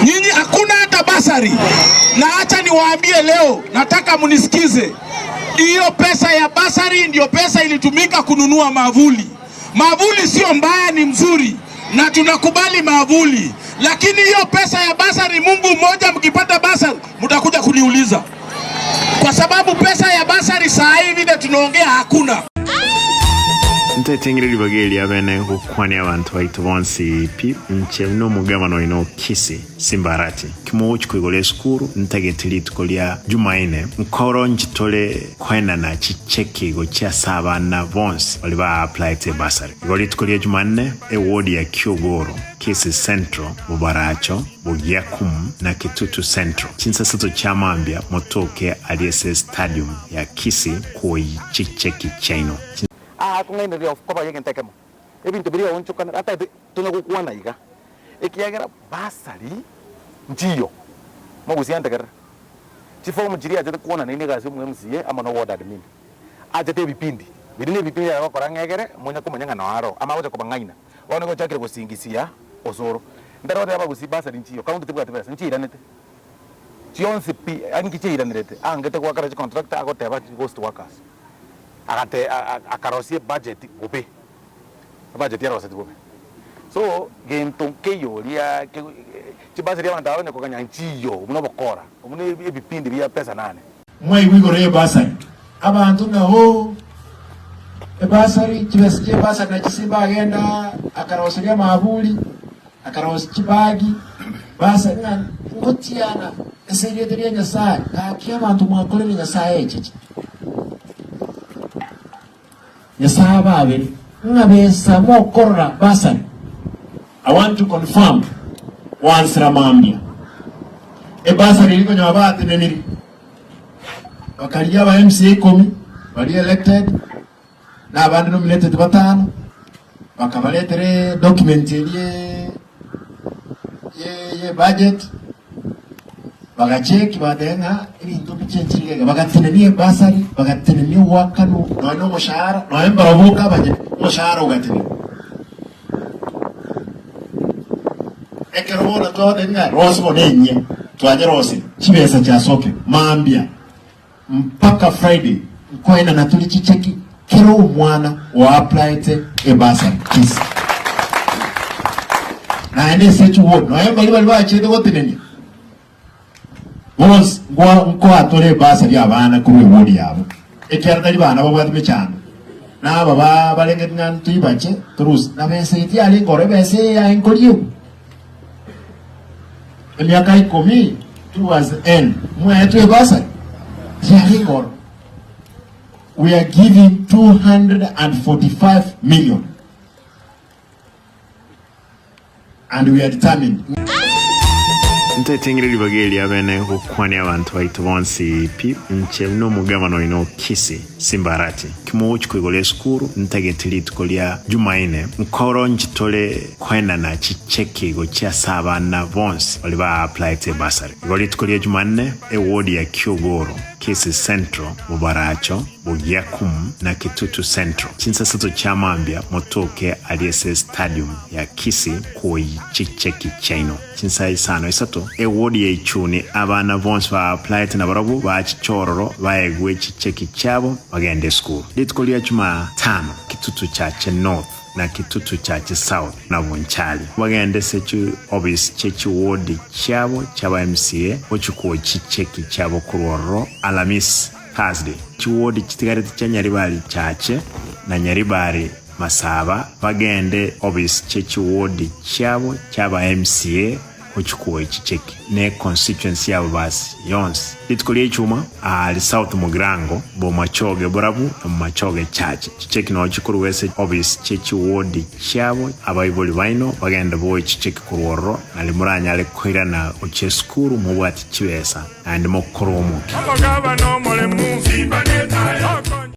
Nyinyi hakuna hata basari. Na acha niwaambie leo, nataka munisikize. Hiyo pesa ya basari ndio pesa ilitumika kununua mavuli. Mavuli sio mbaya, ni mzuri na tunakubali mavuli. Lakini hiyo pesa ya basari, Mungu mmoja, mkipata basari mtakuja kuniuliza. Kwa sababu pesa ya basari saa hivi vile tunaongea hakuna. Ntetengere libageli abene kukwani abantu baitu bonsi pi nche no mugabano ino Kisi Simbarati kimo chikogole skuru ntagetili tukolia Jumaine nkoro njitole kwenda na chicheki go cha saba na bonsi waliba apply te basari goli tukolia Jumanne ward ya Kyogoro Kisi Central Bubaracho Bugyakum na Kitutu Central chinsa sato chamambia motoke aliese stadium ya Kisi koi chicheki chaino kung ngayon nariyo ko ba yung entay mo ebintu biriya oncho kana ata tunakukuha na iga ikiyagera basari njiyo magusianta kara chifo mjiri aje kuona nini gazi mu MCA ama no ward admin aje te bipindi birine bipindi ya bakora ngegere munya kumanya na waro ama waje kubangaina wana ko chakire kusingisia osoro ndaro ya bagusi basari njiyo kaunti tibwa tibwa nchira nete chionse pi angichira nete angete kwa kara contractor akoteba ghost workers akate akarosie budget gobe budget ya rosati gobe so gento keyo lia chibase lia ndaro ne kokanya nchiyo muno bokora muno ebipindi bya pesa nane mwe wigore basari abantu naho basari chibese basari na chisimba agenda akarosia mabuli akarosia chibagi basari na ngotiana eseriye de nyasaye kakia abantu mwakole nyasaye echichi Yasaba abiri ngabesa mokorra basari. I want to confirm once Ramambia basari liko nyabate neniri bakalia ba MCA komi bali elected na abandi nominated batano bakabaletere document ye budget bagacheki badenga ibintu bichenchirige bagatinaniye basari bagatinaniye wakano no mushahara no embaravuka baje mushahara ugatini ekerobona twadenga rosbo nenye twaje rose chibesa cha soke mambia mpaka Friday kwenda na tulichicheki kero mwana wa apply basari Kisi na ene sechu word no embali bachede gotinaniye Bos ngo atole basa bya bana kuri wodi yabo ekyarda bana babwadime cyane naba balenge ngan tuyibache turus na bese iti ali ngore bese ya inkoliyo emyaka 10 towards the end mwetu basa ya ngoro we are giving 245 million and we are determined Ntetengere libageli abene kukwani abantu baitu bonsi pi nche no mugabano ino Kisi Simbarati kimo chikogole skuru ntagetili tukolia Jumaine nkoro njitole kwenda na chicheki go cha saba na bonsi waliba apply te basari goli tukolia Jumanne ward ya Kyogoro Kisi Central Bubaracho Bugyakum na Kitutu Central chinsa sato chamambia motoke aliese stadium ya Kisi koi chicheki chaino chinsa isano isato ward ya ichuni abana bonsi ba apply te na barabu ba chichororo baegwe chicheki chabo bagende school litkolia Juma 5 Kitutu Church North na Kitutu Church South na Bonchali bagende sechu obis chechi ward chabo chaba MCA ochuko chicheki chabo kuroro Alamis Thursday chiwodi chitigarete cha Nyaribari chache na Nyaribari Masaba bagende obis chechi ward chabo chaba MCA ochuko chicheki ne constituency yabo basi yons litkolie chuma ali South Mugrango bo machoge borabu machoge chache chicheki no chikuru wese obis chechi ward chabo abayiboli baino bagenda bo chicheki kuroro ali muranya ale kwirana ocheskuru mu bwati chibesa and mokoromo